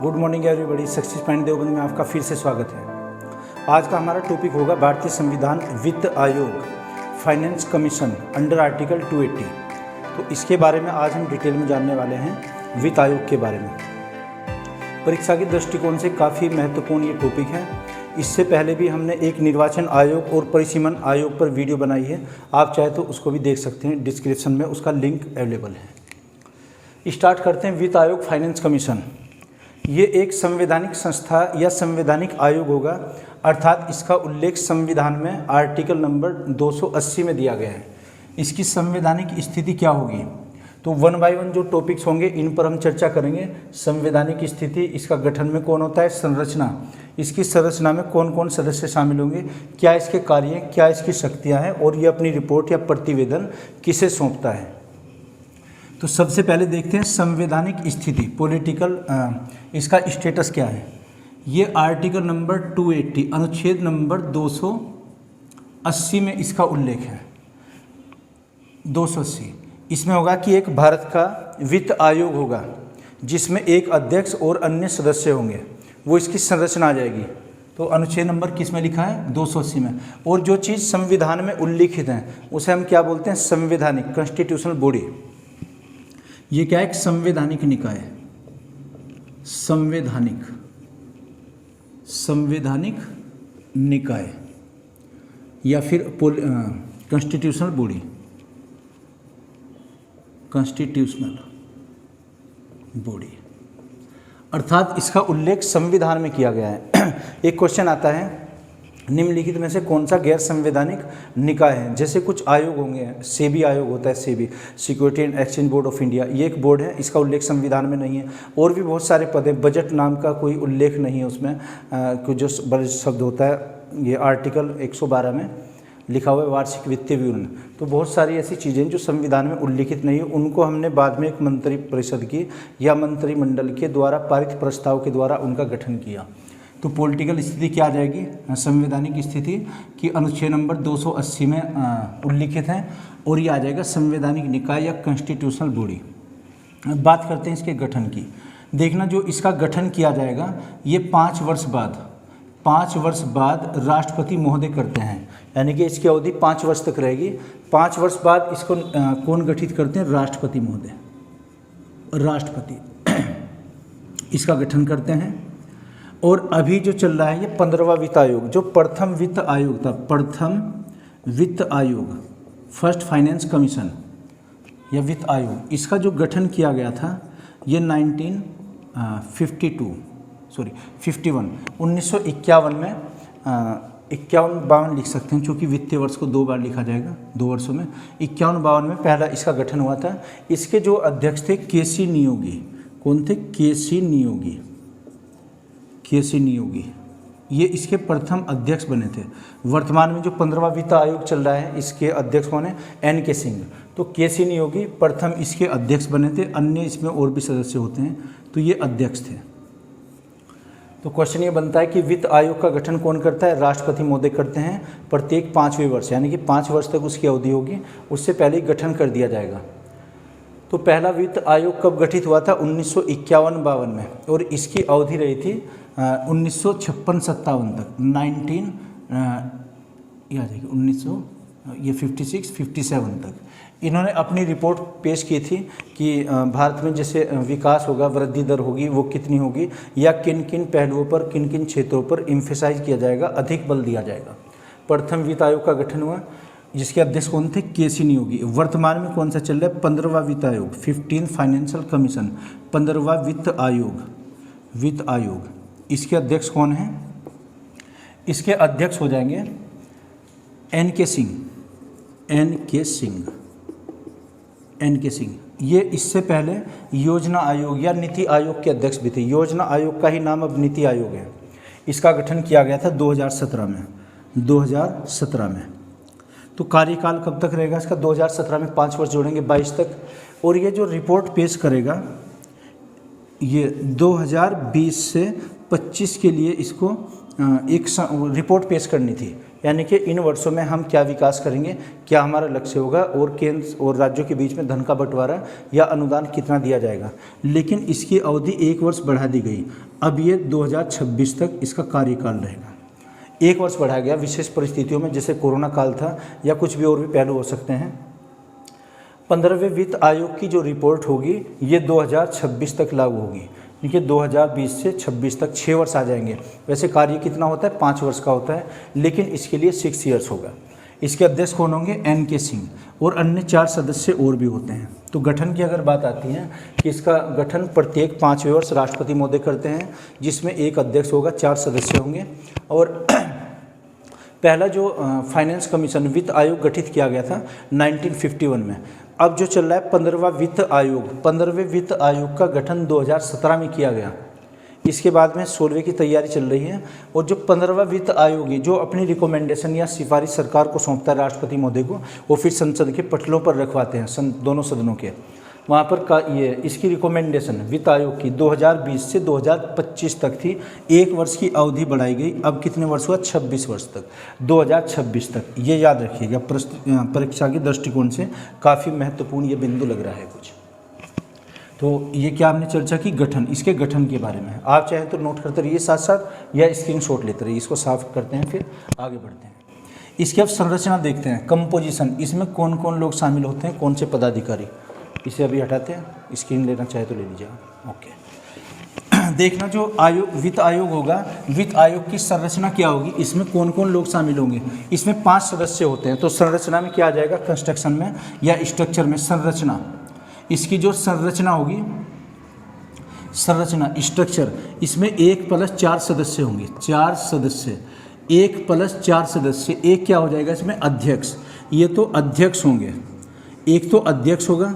Good morning everybody. Success point Deoband में आपका फिर से स्वागत है। आज का हमारा टॉपिक होगा भारतीय संविधान वित्त आयोग फाइनेंस कमीशन अंडर आर्टिकल 280। तो इसके बारे में आज हम डिटेल में जानने वाले हैं वित्त आयोग के बारे में। परीक्षा के दृष्टिकोण से काफ़ी महत्वपूर्ण ये टॉपिक है। इससे पहले भी हमने एक निर्वाचन आयोग और परिसीमन आयोग पर वीडियो बनाई है, आप चाहे तो उसको भी देख सकते हैं, डिस्क्रिप्शन में उसका लिंक अवेलेबल है। स्टार्ट करते हैं। वित्त आयोग फाइनेंस कमीशन ये एक संवैधानिक संस्था या संवैधानिक आयोग होगा, अर्थात इसका उल्लेख संविधान में आर्टिकल नंबर 280 में दिया गया है। इसकी संवैधानिक स्थिति क्या होगी, तो वन बाय वन जो टॉपिक्स होंगे इन पर हम चर्चा करेंगे। संवैधानिक स्थिति, इसका गठन में कौन होता है, संरचना, इसकी संरचना में कौन कौन सदस्य शामिल होंगे, क्या इसके कार्य, क्या इसकी शक्तियाँ हैं, और ये अपनी रिपोर्ट या प्रतिवेदन किसे सौंपता है। तो सबसे पहले देखते हैं संवैधानिक स्थिति, पॉलिटिकल, इसका स्टेटस क्या है। ये आर्टिकल नंबर 280 अनुच्छेद नंबर 280 में इसका उल्लेख है। 280 इसमें होगा कि एक भारत का वित्त आयोग होगा जिसमें एक अध्यक्ष और अन्य सदस्य होंगे, वो इसकी संरचना आ जाएगी। तो अनुच्छेद नंबर किस में लिखा है, 280 में। और जो चीज़ संविधान में उल्लिखित है उसे हम क्या बोलते हैं, संवैधानिक, कॉन्स्टिट्यूशनल बॉडी। ये क्या है, एक संवैधानिक निकाय, संवैधानिक निकाय या फिर कॉन्स्टिट्यूशनल बॉडी, कॉन्स्टिट्यूशनल बॉडी, अर्थात इसका उल्लेख संविधान में किया गया है। एक क्वेश्चन आता है, निम्नलिखित में से कौन सा गैर संवैधानिक निकाय है। जैसे कुछ आयोग होंगे, सेबी आयोग होता है, SEBI security and exchange board of India, ये एक बोर्ड है, इसका उल्लेख संविधान में नहीं है। और भी बहुत सारे पद हैं, बजट नाम का कोई उल्लेख नहीं है उसमें, कुछ जो बजट शब्द होता है ये आर्टिकल 112 में लिखा हुआ है, वार्षिक वित्तीय विवरण। तो बहुत सारी ऐसी चीज़ें जो संविधान में उल्लिखित नहीं है, उनको हमने बाद में एक मंत्री परिषद की या मंत्रिमंडल के द्वारा पारित प्रस्ताव के द्वारा उनका गठन किया। तो पॉलिटिकल स्थिति क्या आ जाएगी, संवैधानिक स्थिति की अनुच्छेद नंबर 280 में उल्लिखित है, और ये आ जाएगा संवैधानिक निकाय या कॉन्स्टिट्यूशनल बॉडी। अब बात करते हैं इसके गठन की। देखना, जो इसका गठन किया जाएगा ये 5 वर्ष बाद राष्ट्रपति महोदय करते हैं, यानी कि इसकी अवधि 5 वर्ष तक रहेगी। 5 वर्ष बाद इसको कौन गठित करते हैं, राष्ट्रपति महोदय, राष्ट्रपति इसका गठन करते हैं। और अभी जो चल रहा है ये 15वां वित्त आयोग, जो प्रथम वित्त आयोग था, प्रथम वित्त आयोग, फर्स्ट फाइनेंस कमीशन या वित्त आयोग, इसका जो गठन किया गया था ये 1951 में 51-52 लिख सकते हैं, क्योंकि वित्तीय वर्ष को 2 बार लिखा जाएगा, 2 वर्षों में। 51-52 में पहला इसका गठन हुआ था। इसके जो अध्यक्ष थे केसी नियोगी, कौन थे, केसी नियोगी, ये इसके प्रथम अध्यक्ष बने थे। वर्तमान में जो 15वां वित्त आयोग चल रहा है इसके अध्यक्ष कौन है, NK सिंह। तो केसी नियोगी प्रथम इसके अध्यक्ष बने थे, अन्य इसमें और भी सदस्य होते हैं, तो ये अध्यक्ष थे। तो क्वेश्चन ये बनता है कि वित्त आयोग का गठन कौन करता है, राष्ट्रपति महोदय करते हैं प्रत्येक 5वें वर्ष, यानी कि 5 वर्ष तक उसकी अवधि होगी, उससे पहले ही गठन कर दिया जाएगा। तो पहला वित्त आयोग कब गठित हुआ था, 1951-52 में, और इसकी अवधि रही थी 1956-57 तक, 1956-57 तक। इन्होंने अपनी रिपोर्ट पेश की थी कि भारत में जैसे विकास होगा, वृद्धि दर होगी, वो कितनी होगी, या किन किन पहलुओं पर, किन किन क्षेत्रों पर एम्फेसाइज किया जाएगा, अधिक बल दिया जाएगा। प्रथम वित्त आयोग का गठन हुआ, जिसके अध्यक्ष कौन थे, केसी नियोगी। वर्तमान में कौन सा चल रहा है, 15वां वित्त आयोग, 15 फाइनेंशियल कमीशन, 15वां वित्त आयोग। इसके अध्यक्ष कौन हैं, इसके अध्यक्ष हो जाएंगे NK सिंह। ये इससे पहले योजना आयोग या नीति आयोग के अध्यक्ष भी थे। योजना आयोग का ही नाम अब नीति आयोग है। इसका गठन किया गया था 2017 में। तो कार्यकाल कब तक रहेगा इसका, 2017 में 5 वर्ष जोड़ेंगे 22 तक। और ये जो रिपोर्ट पेश करेगा ये 2020 से 25 के लिए इसको एक रिपोर्ट पेश करनी थी यानी कि इन वर्षों में हम क्या विकास करेंगे, क्या हमारा लक्ष्य होगा और केंद्र और राज्यों के बीच में धन का बंटवारा या अनुदान कितना दिया जाएगा। लेकिन इसकी अवधि 1 वर्ष बढ़ा दी गई। अब ये 2026 तक इसका कार्यकाल रहेगा। 1 वर्ष बढ़ाया गया विशेष परिस्थितियों में, जैसे कोरोना काल था या कुछ भी और भी पहलू हो सकते हैं। 15वें वित्त आयोग की जो रिपोर्ट होगी ये 2026 तक लागू होगी। देखिए 2020 से 26 तक 6 वर्ष आ जाएंगे। वैसे कार्य कितना होता है, 5 वर्ष का होता है, लेकिन इसके लिए 6 ईयर्स होगा। इसके अध्यक्ष कौन होंगे, NK सिंह, और अन्य 4 सदस्य और भी होते हैं। तो गठन की अगर बात आती है कि इसका गठन प्रत्येक 5वें वर्ष राष्ट्रपति महोदय करते हैं, जिसमें एक अध्यक्ष होगा, 4 सदस्य होंगे। और पहला जो फाइनेंस कमीशन वित्त आयोग गठित किया गया था 1951 में। अब जो चल रहा है 15वां वित्त आयोग, 15वें वित्त आयोग का गठन 2017 में किया गया। इसके बाद में 16वें की तैयारी चल रही है। और जो 15वां वित्त आयोग है जो अपनी रिकमेंडेशन या सिफारिश सरकार को सौंपता है राष्ट्रपति महोदय को, वो फिर संसद के पटलों पर रखवाते हैं, दोनों सदनों के वहाँ पर ये इसकी रिकमेंडेशन वित्त आयोग की 2020 से 2025 तक थी। 1 वर्ष की अवधि बढ़ाई गई। अब कितने वर्ष हुआ, 26 वर्ष तक, 2026 तक। ये याद रखिएगा, परीक्षा के दृष्टिकोण से काफ़ी महत्वपूर्ण ये बिंदु लग रहा है कुछ। तो ये क्या हमने चर्चा की, गठन, इसके गठन के बारे में। आप चाहें तो नोट करते रहिए साथ साथ या स्क्रीनशॉट लेते रहिए। इसको साफ करते हैं फिर आगे बढ़ते हैं। इसकी अब संरचना देखते हैं, कंपोजिशन। इसमें कौन कौन लोग शामिल होते हैं, कौन से पदाधिकारी। इसे अभी हटाते हैं, स्क्रीन लेना चाहे तो ले लीजिए। ओके, देखना जो आयोग वित्त आयोग होगा, वित्त आयोग की संरचना क्या होगी, इसमें कौन कौन लोग शामिल होंगे। इसमें 5 सदस्य होते हैं। तो संरचना में क्या आ जाएगा, कंस्ट्रक्शन में या स्ट्रक्चर में संरचना, इसकी जो संरचना होगी, संरचना स्ट्रक्चर, इसमें 1+4 सदस्य होंगे। 4 सदस्य, 1+4 सदस्य। एक क्या हो जाएगा इसमें, अध्यक्ष। ये तो अध्यक्ष होंगे, एक तो अध्यक्ष होगा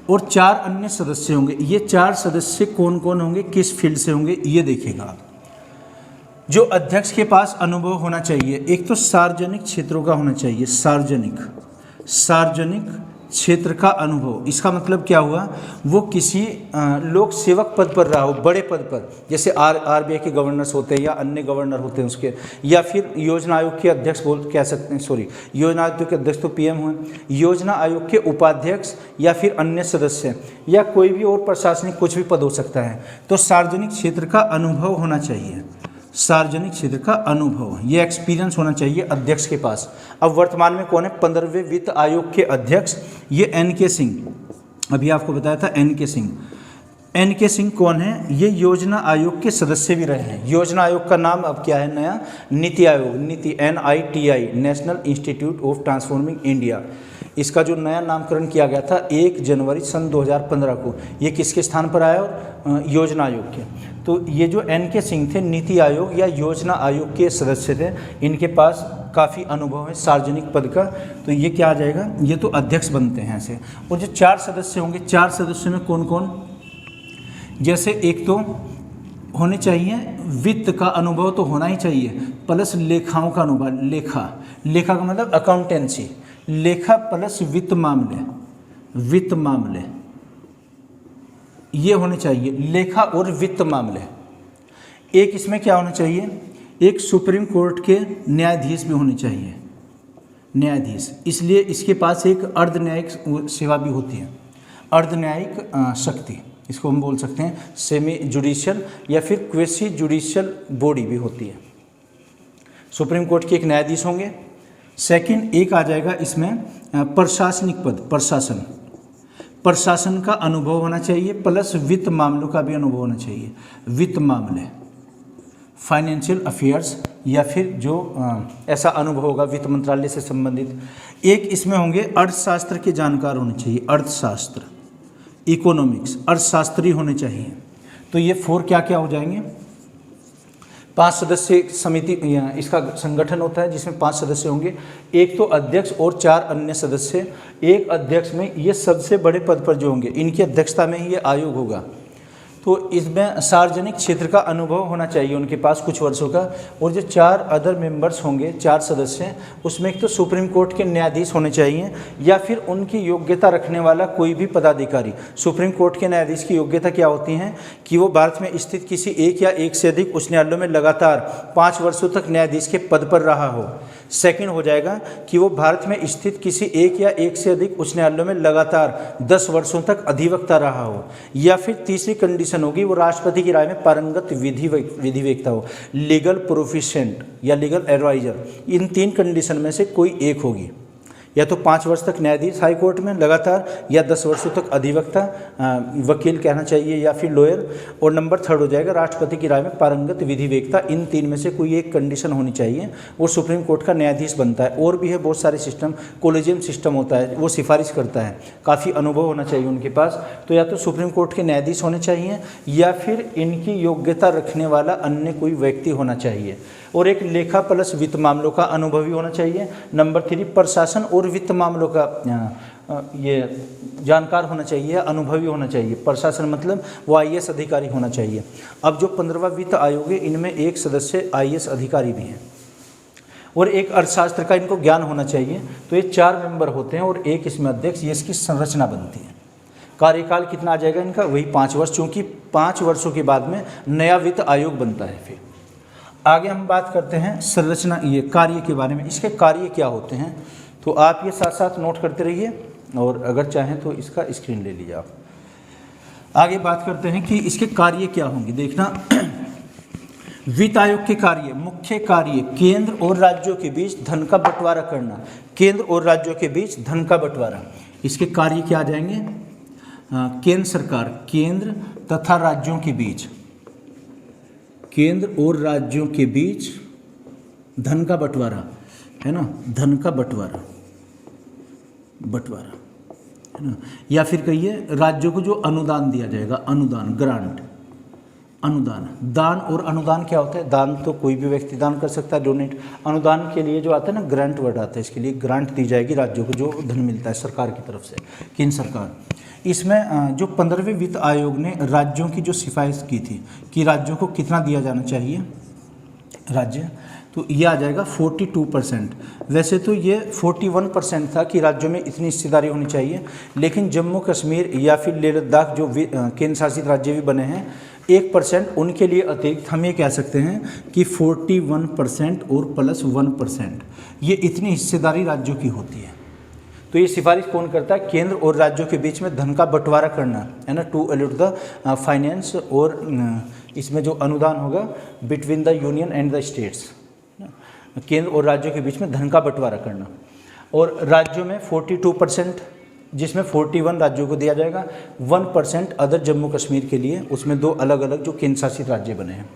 और 4 अन्य सदस्य होंगे। ये 4 सदस्य कौन कौन होंगे, किस फील्ड से होंगे, ये देखिएगा आप। जो अध्यक्ष के पास अनुभव होना चाहिए, एक तो सार्वजनिक क्षेत्रों का होना चाहिए, सार्वजनिक क्षेत्र का अनुभव। इसका मतलब क्या हुआ, वो किसी लोक सेवक पद पर रहा हो, बड़े पद पर, जैसे RBI के गवर्नर्स होते हैं या अन्य गवर्नर होते हैं उसके, या फिर योजना आयोग के अध्यक्ष कह सकते हैं, सॉरी योजना आयोग के अध्यक्ष तो PM हुए, योजना आयोग के उपाध्यक्ष या फिर अन्य सदस्य या कोई भी और प्रशासनिक कुछ भी पद हो सकता है। तो सार्वजनिक क्षेत्र का अनुभव होना चाहिए, सार्वजनिक क्षेत्र का अनुभव, ये एक्सपीरियंस होना चाहिए अध्यक्ष के पास। अब वर्तमान में कौन है, 15वें वित्त आयोग के अध्यक्ष, ये NK सिंह। अभी आपको बताया था NK सिंह। NK सिंह कौन है, ये योजना आयोग के सदस्य भी रहे हैं। योजना आयोग का नाम अब क्या है नया, नीति आयोग, नीति NITI, national institute of transforming India. इसका जो नया नामकरण किया गया था 1 जनवरी सन 2015 को। ये किसके स्थान पर आया, और योजना आयोग के। तो ये जो NK सिंह थे, नीति आयोग या योजना आयोग के सदस्य थे, इनके पास काफ़ी अनुभव है सार्वजनिक पद का। तो ये क्या आ जाएगा, ये तो अध्यक्ष बनते हैं ऐसे। और जो 4 सदस्य होंगे, 4 सदस्यों में कौन कौन, जैसे एक तो होने चाहिए वित्त का अनुभव तो होना ही चाहिए, प्लस लेखाओं का अनुभव। लेखा का मतलब अकाउंटेंसी, लेखा प्लस वित्त मामले ये होने चाहिए, लेखा और वित्त मामले। एक इसमें क्या होना चाहिए, एक सुप्रीम कोर्ट के न्यायाधीश भी होने चाहिए, न्यायाधीश। इसलिए इसके पास एक अर्धन्यायिक सेवा भी होती है, अर्धन्यायिक शक्ति, इसको हम बोल सकते हैं सेमी जुडिशियल या फिर क्वेसी जुडिशियल बॉडी भी होती है। सुप्रीम कोर्ट के एक न्यायाधीश होंगे। सेकंड एक आ जाएगा इसमें प्रशासनिक पद, प्रशासन का अनुभव होना चाहिए, प्लस वित्त मामलों का भी अनुभव होना चाहिए। वित्त मामले, फाइनेंशियल अफेयर्स, या फिर जो ऐसा अनुभव होगा वित्त मंत्रालय से संबंधित। एक इसमें होंगे अर्थशास्त्र के जानकार होने चाहिए, अर्थशास्त्र, इकोनॉमिक्स, अर्थशास्त्री होने चाहिए। तो ये 4 क्या क्या हो जाएंगे, 5 सदस्य समिति, इसका संगठन होता है जिसमें 5 सदस्य होंगे, एक तो अध्यक्ष और 4 अन्य सदस्य। एक अध्यक्ष में ये सबसे बड़े पद पर जो होंगे, इनकी अध्यक्षता में ही ये आयोग होगा। तो इसमें सार्वजनिक क्षेत्र का अनुभव होना चाहिए उनके पास कुछ वर्षों का। और जो 4 अदर मेंबर्स होंगे, 4 सदस्य, उसमें एक तो सुप्रीम कोर्ट के न्यायाधीश होने चाहिए या फिर उनकी योग्यता रखने वाला कोई भी पदाधिकारी। सुप्रीम कोर्ट के न्यायाधीश की योग्यता क्या होती है कि वो भारत में स्थित किसी एक या एक से अधिक उच्च न्यायालयों में लगातार 5 वर्षों तक न्यायाधीश के पद पर रहा हो। सेकंड हो जाएगा कि वो भारत में स्थित किसी एक या एक से अधिक उच्च न्यायालयों में लगातार 10 वर्षों तक अधिवक्ता रहा हो, या फिर तीसरी कंडीशन होगी वो राष्ट्रपति की राय में पारंगत विधिवेत्ता हो, लीगल प्रोफिशिएंट या लीगल एडवाइजर। इन 3 कंडीशन में से कोई एक होगी, या तो 5 वर्ष तक न्यायाधीश हाई कोर्ट में लगातार, या 10 वर्षों तक अधिवक्ता वकील कहना चाहिए, या फिर लॉयर। और नंबर 3 हो जाएगा राष्ट्रपति की राय में पारंगत विधिवेत्ता। इन 3 में से कोई एक कंडीशन होनी चाहिए, वो सुप्रीम कोर्ट का न्यायाधीश बनता है। और भी है बहुत सारे सिस्टम, कोलेजियम सिस्टम होता है, वो सिफारिश करता है, काफ़ी अनुभव होना चाहिए उनके पास। तो या तो सुप्रीम कोर्ट के न्यायाधीश होने चाहिए, या फिर इनकी योग्यता रखने वाला अन्य कोई व्यक्ति होना चाहिए। और एक लेखा प्लस वित्त मामलों का अनुभवी होना चाहिए। नंबर 3 प्रशासन और वित्त मामलों का ये जानकार होना चाहिए, अनुभवी होना चाहिए। प्रशासन मतलब वो IAS अधिकारी होना चाहिए। अब जो 15वां वित्त आयोग है, इनमें एक सदस्य IAS अधिकारी भी हैं और एक अर्थशास्त्र का इनको ज्ञान होना चाहिए। तो ये 4 मेंबर होते हैं और एक इसमें अध्यक्ष, ये इसकी संरचना बनती है। कार्यकाल कितना आ जाएगा इनका? वही 5 वर्ष, चूँकि 5 वर्षों के बाद में नया वित्त आयोग बनता है। फिर आगे हम बात करते हैं संरचना, ये कार्य के बारे में। इसके कार्य क्या होते हैं तो आप ये साथ साथ नोट करते रहिए, और अगर चाहें तो इसका स्क्रीन ले लीजिए आप। आगे बात करते हैं कि इसके कार्य क्या होंगे। देखना, वित्त आयोग के कार्य, मुख्य कार्य केंद्र और राज्यों के बीच धन का बंटवारा करना। केंद्र और राज्यों के बीच धन का बंटवारा, इसके कार्य क्या आ जाएंगे? केंद्र सरकार, केंद्र तथा राज्यों के बीच, केंद्र और राज्यों के बीच धन का बंटवारा, है ना, धन का बंटवारा है ना। या फिर कहिए राज्यों को जो अनुदान दिया जाएगा, अनुदान, ग्रांट, अनुदान। दान और अनुदान क्या होता है? दान तो कोई भी व्यक्ति दान कर सकता है, डोनेट। अनुदान के लिए जो आता है ना, ग्रांट वर्ड आता है, इसके लिए ग्रांट दी जाएगी राज्यों को, जो धन मिलता है सरकार की तरफ से, केंद्र सरकार। इसमें जो 15वें वित्त आयोग ने राज्यों की जो सिफारिश की थी कि राज्यों को कितना दिया जाना चाहिए राज्य, तो ये आ जाएगा 42%। वैसे तो ये 41% था कि राज्यों में इतनी हिस्सेदारी होनी चाहिए, लेकिन जम्मू कश्मीर या फिर लेह लद्दाख जो केंद्र शासित राज्य भी बने हैं, 1% उनके लिए अतिरिक्त हम ये कह सकते हैं कि 41% और प्लस 1%, ये इतनी हिस्सेदारी राज्यों की होती है। तो ये सिफारिश कौन करता है? केंद्र और राज्यों के बीच में धन का बंटवारा करना, है ना, टू अलॉट द फाइनेंस। और इसमें जो अनुदान होगा between the union and the states, केंद्र और राज्यों के बीच में धन का बंटवारा करना। और राज्यों में 42%, जिसमें 41 राज्यों को दिया जाएगा, 1% अदर जम्मू कश्मीर के लिए, उसमें 2 अलग अलग जो केंद्र शासित राज्य बने हैं।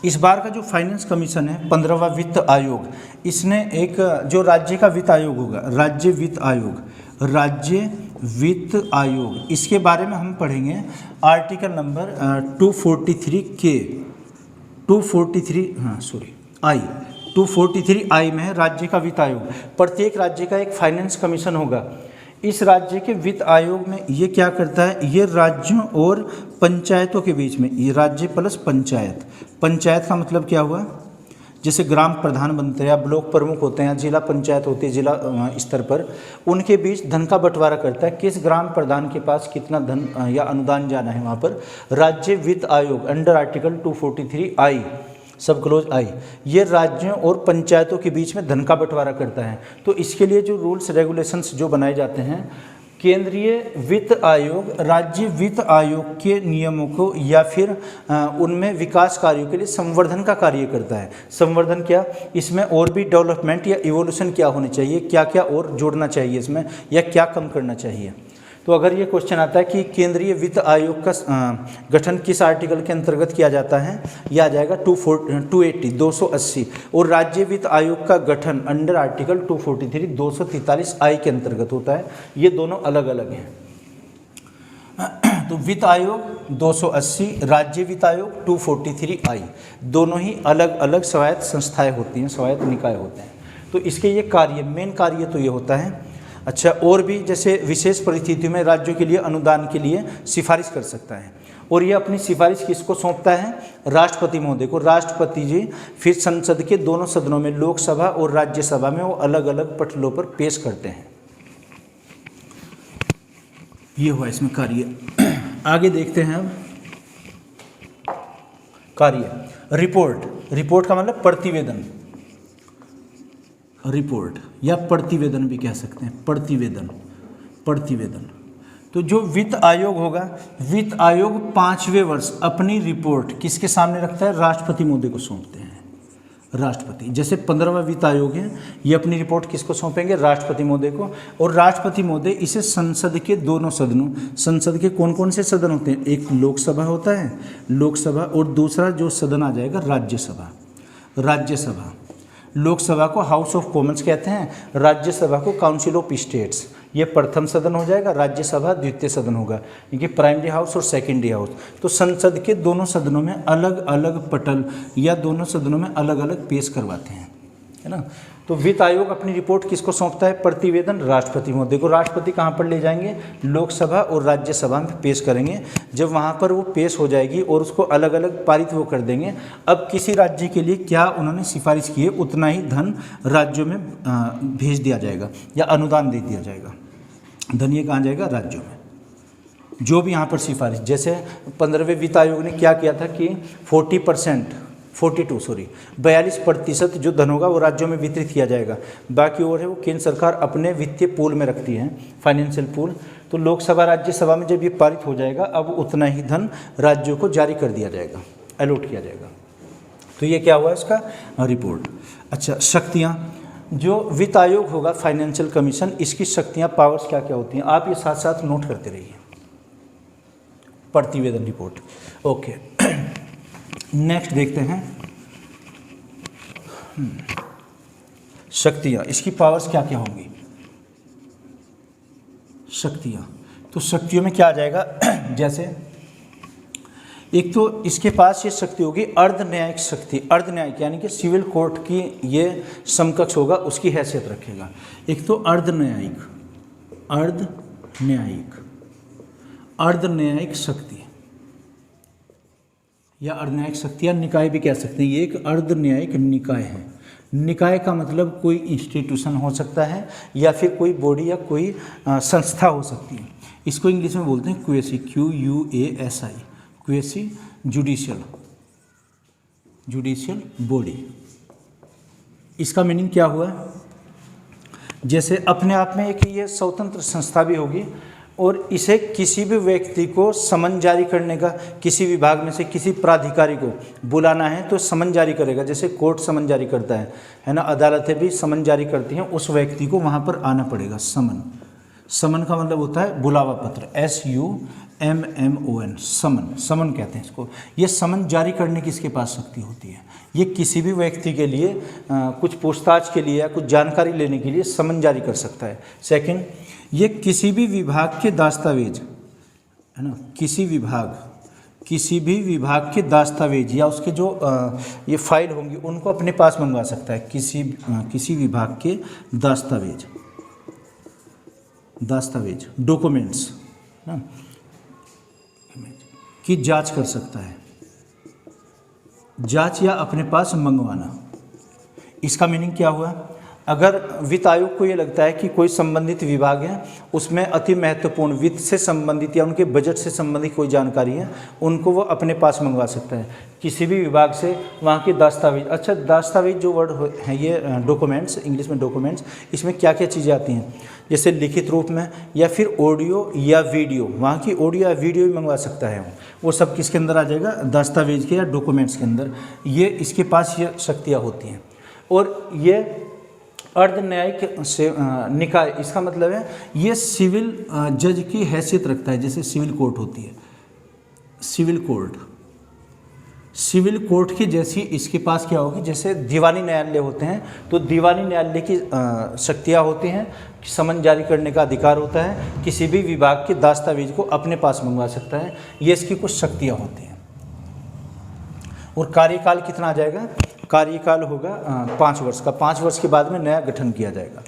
इस बार का जो फाइनेंस कमीशन है, 15वां वित्त आयोग, इसने एक जो राज्य का वित्त आयोग होगा, राज्य वित्त आयोग, राज्य वित्त आयोग, इसके बारे में हम पढ़ेंगे आर्टिकल नंबर 243 के 243 आई में है राज्य का वित्त आयोग। प्रत्येक राज्य का एक फाइनेंस कमीशन होगा। इस राज्य के वित्त आयोग में ये क्या करता है? ये राज्यों और पंचायतों के बीच में, ये राज्य प्लस पंचायत, पंचायत का मतलब क्या हुआ? जैसे ग्राम प्रधान बनते हैं या ब्लॉक प्रमुख होते हैं, जिला पंचायत होती है जिला स्तर पर, उनके बीच धन का बंटवारा करता है। किस ग्राम प्रधान के पास कितना धन या अनुदान जाना है, वहाँ पर राज्य वित्त आयोग अंडर आर्टिकल 243 आई सब क्लोज आई, ये राज्यों और पंचायतों के बीच में धन का बंटवारा करता है। तो इसके लिए जो रूल्स रेगुलेशंस जो बनाए जाते हैं, केंद्रीय वित्त आयोग राज्य वित्त आयोग के नियमों को या फिर उनमें विकास कार्यों के लिए संवर्धन का कार्य करता है। संवर्धन क्या? इसमें और भी डेवलपमेंट या इवोल्यूशन क्या होनी चाहिए, क्या क्या और जोड़ना चाहिए इसमें, या क्या कम करना चाहिए। तो अगर ये क्वेश्चन आता है कि केंद्रीय वित्त आयोग का गठन किस आर्टिकल के अंतर्गत किया जाता है, यह आ जाएगा 280 और राज्य वित्त आयोग का गठन अंडर आर्टिकल 243 243 आई के अंतर्गत होता है। ये दोनों अलग अलग हैं। तो वित्त आयोग 280, राज्य वित्त आयोग 243 आई, दोनों ही अलग अलग स्वायत्त संस्थाएं होती हैं, स्वायत्त निकाय होते हैं। तो इसके ये कार्य, मेन कार्य तो ये होता है। अच्छा, और भी जैसे विशेष परिस्थितियों में राज्यों के लिए अनुदान के लिए सिफारिश कर सकता है, और ये अपनी सिफारिश किसको सौंपता है? राष्ट्रपति महोदय को। राष्ट्रपति जी फिर संसद के दोनों सदनों में, लोकसभा और राज्यसभा में, वो अलग अलग पटलों पर पेश करते हैं। ये हुआ इसमें कार्य। आगे देखते हैं अब कार्य। रिपोर्ट, रिपोर्ट का मतलब प्रतिवेदन। रिपोर्ट या प्रतिवेदन भी कह सकते हैं, प्रतिवेदन। तो जो वित्त आयोग होगा, वित्त आयोग 5वें वर्ष अपनी रिपोर्ट किसके सामने रखता है? राष्ट्रपति महोदय को सौंपते हैं, राष्ट्रपति। जैसे 15वां वित्त आयोग है, ये अपनी रिपोर्ट किसको सौंपेंगे? राष्ट्रपति महोदय को। और राष्ट्रपति महोदय इसे संसद के दोनों सदनों, संसद के कौन कौन से सदन होते हैं? एक लोकसभा होता है, लोकसभा, और दूसरा जो सदन आ जाएगा राज्यसभा। राज्यसभा, लोकसभा को हाउस ऑफ कॉमन्स कहते हैं, राज्यसभा को काउंसिल ऑफ स्टेट्स। ये प्रथम सदन हो जाएगा, राज्यसभा द्वितीय सदन होगा, क्योंकि प्राइमरी हाउस और सेकेंडरी हाउस। तो संसद के दोनों सदनों में अलग अलग पटल या दोनों सदनों में अलग अलग पेश करवाते हैं, है ना। तो वित्त आयोग अपनी रिपोर्ट किसको सौंपता है? प्रतिवेदन राष्ट्रपति महोदय को। राष्ट्रपति कहाँ पर ले जाएंगे? लोकसभा और राज्यसभा में पेश करेंगे। जब वहाँ पर वो पेश हो जाएगी और उसको अलग अलग पारित वो कर देंगे। अब किसी राज्य के लिए क्या उन्होंने सिफारिश की है, उतना ही धन राज्यों में भेज दिया जाएगा या अनुदान दे दिया जाएगा। धन ये कहाँ जाएगा? राज्यों में। जो भी यहाँ पर सिफारिश, जैसे 15वें वित्त आयोग ने क्या किया था कि 42% जो धन होगा वो राज्यों में वितरित किया जाएगा। बाकी और है वो केंद्र सरकार अपने वित्तीय पूल में रखती है, फाइनेंशियल पूल। तो लोकसभा राज्यसभा में जब ये पारित हो जाएगा, अब उतना ही धन राज्यों को जारी कर दिया जाएगा, अलॉट किया जाएगा। तो ये क्या हुआ इसका? रिपोर्ट। अच्छा, शक्तियाँ, जो वित्त आयोग होगा, फाइनेंशियल कमीशन, इसकी शक्तियाँ, पावर्स क्या क्या होती हैं, आप ये साथ साथ नोट करते रहिए। प्रतिवेदन रिपोर्ट, ओके। नेक्स्ट देखते हैं शक्तियाँ, इसकी पावर्स क्या क्या होंगी? शक्तियाँ, तो शक्तियों में क्या आ जाएगा? जैसे एक तो इसके पास ये शक्ति होगी अर्ध न्यायिक शक्ति। अर्ध न्यायिक यानी कि सिविल कोर्ट की ये समकक्ष होगा, उसकी हैसियत रखेगा। एक तो अर्ध न्यायिक शक्ति या अर्धन्यायिक शक्ति या निकाय भी कह सकते हैं। ये एक अर्धन्यायिक निकाय है। निकाय का मतलब कोई इंस्टीट्यूशन हो सकता है या फिर कोई बॉडी या कोई संस्था हो सकती है। इसको इंग्लिश में बोलते हैं quasi, QUASI, quasi judicial body. इसका मीनिंग क्या हुआ? जैसे अपने आप में एक ये स्वतंत्र संस्था भी होगी और इसे किसी भी व्यक्ति को समन जारी करने का, किसी विभाग में से किसी प्राधिकारी को बुलाना है तो समन जारी करेगा। जैसे कोर्ट समन जारी करता है ना, अदालतें भी समन जारी करती हैं, उस व्यक्ति को वहाँ पर आना पड़ेगा। समन का मतलब होता है बुलावा पत्र, SUMMON, समन कहते हैं इसको। ये समन जारी करने की इसके पास शक्ति होती है। ये किसी भी व्यक्ति के लिए कुछ पूछताछ के लिए या कुछ जानकारी लेने के लिए समन जारी कर सकता है। सेकंड, ये किसी भी विभाग के दस्तावेज, है ना, किसी भी विभाग के दस्तावेज या उसके जो ये फाइल होंगी उनको अपने पास मंगवा सकता है। किसी विभाग के दस्तावेज डॉक्यूमेंट्स ना की जांच कर सकता है। जांच या अपने पास मंगवाना, इसका मीनिंग क्या हुआ? अगर वित्त आयोग को ये लगता है कि कोई संबंधित विभाग है, उसमें अति महत्वपूर्ण वित्त से संबंधित या उनके बजट से संबंधित कोई जानकारी है, उनको वो अपने पास मंगवा सकता है किसी भी विभाग से। वहाँ के दस्तावेज, अच्छा दस्तावेज जो वर्ड है ये डॉक्यूमेंट्स, इंग्लिश में डॉक्यूमेंट्स, इसमें क्या क्या चीज़ें आती हैं? जैसे लिखित रूप में या फिर ऑडियो या वीडियो, वहाँ की ऑडियो या वीडियो भी मंगवा सकता है वो सब किसके अंदर आ जाएगा? दस्तावेज के या डॉक्यूमेंट्स के अंदर। ये इसके पास ये शक्तियाँ होती हैं। और ये अर्ध न्यायिक से निकाय, इसका मतलब है ये सिविल जज की हैसियत रखता है। जैसे सिविल कोर्ट होती है, सिविल कोर्ट की जैसी इसके पास क्या होगी? जैसे दीवानी न्यायालय होते हैं तो दीवानी न्यायालय की शक्तियाँ होती हैं, समन जारी करने का अधिकार होता है, किसी भी विभाग के दस्तावेज को अपने पास मंगवा सकता है। ये इसकी कुछ शक्तियाँ होती हैं। और कार्यकाल कितना आ जाएगा? कार्यकाल होगा 5 वर्ष का। 5 वर्ष के बाद में नया गठन किया जाएगा।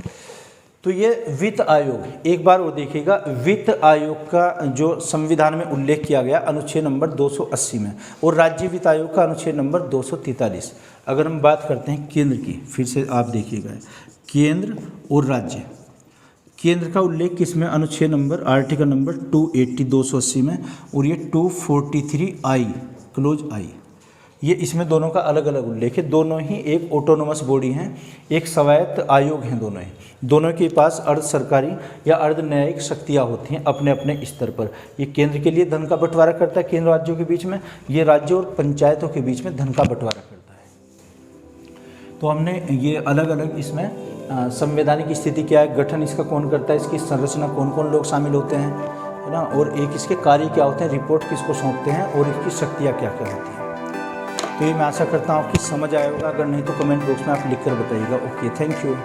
तो ये वित्त आयोग, एक बार वो देखिएगा, वित्त आयोग का जो संविधान में उल्लेख किया गया अनुच्छेद नंबर 280 में, और राज्य वित्त आयोग का अनुच्छेद नंबर 243। अगर हम बात करते हैं केंद्र की, फिर से आप देखिएगा, केंद्र और राज्य, केंद्र का उल्लेख किसमें? अनुच्छेद नंबर आर्टिकल नंबर 280 280 में, और ये 243I क्लोज I, ये इसमें दोनों का अलग अलग उल्लेख है। दोनों ही एक ऑटोनोमस बॉडी हैं, एक स्वायत्त आयोग हैं दोनों ही। दोनों के पास अर्ध सरकारी या अर्ध न्यायिक शक्तियाँ होती हैं अपने अपने स्तर पर। ये केंद्र के लिए धन का बंटवारा करता है केंद्र राज्यों के बीच में, ये राज्यों और पंचायतों के बीच में धन का बंटवारा करता है। तो हमने ये अलग अलग इसमें संवैधानिक स्थिति क्या है, गठन इसका कौन करता है, इसकी संरचना कौन कौन लोग शामिल होते हैं, है ना, और एक इसके कार्य क्या होते हैं, रिपोर्ट किसको सौंपते हैं और इसकी शक्तियाँ क्या क्या होती हैं। तो ये मैं आशा करता हूँ आपकी समझ आया होगा, अगर नहीं तो कमेंट बॉक्स में आप लिख कर बताइएगा। Okay, thank you.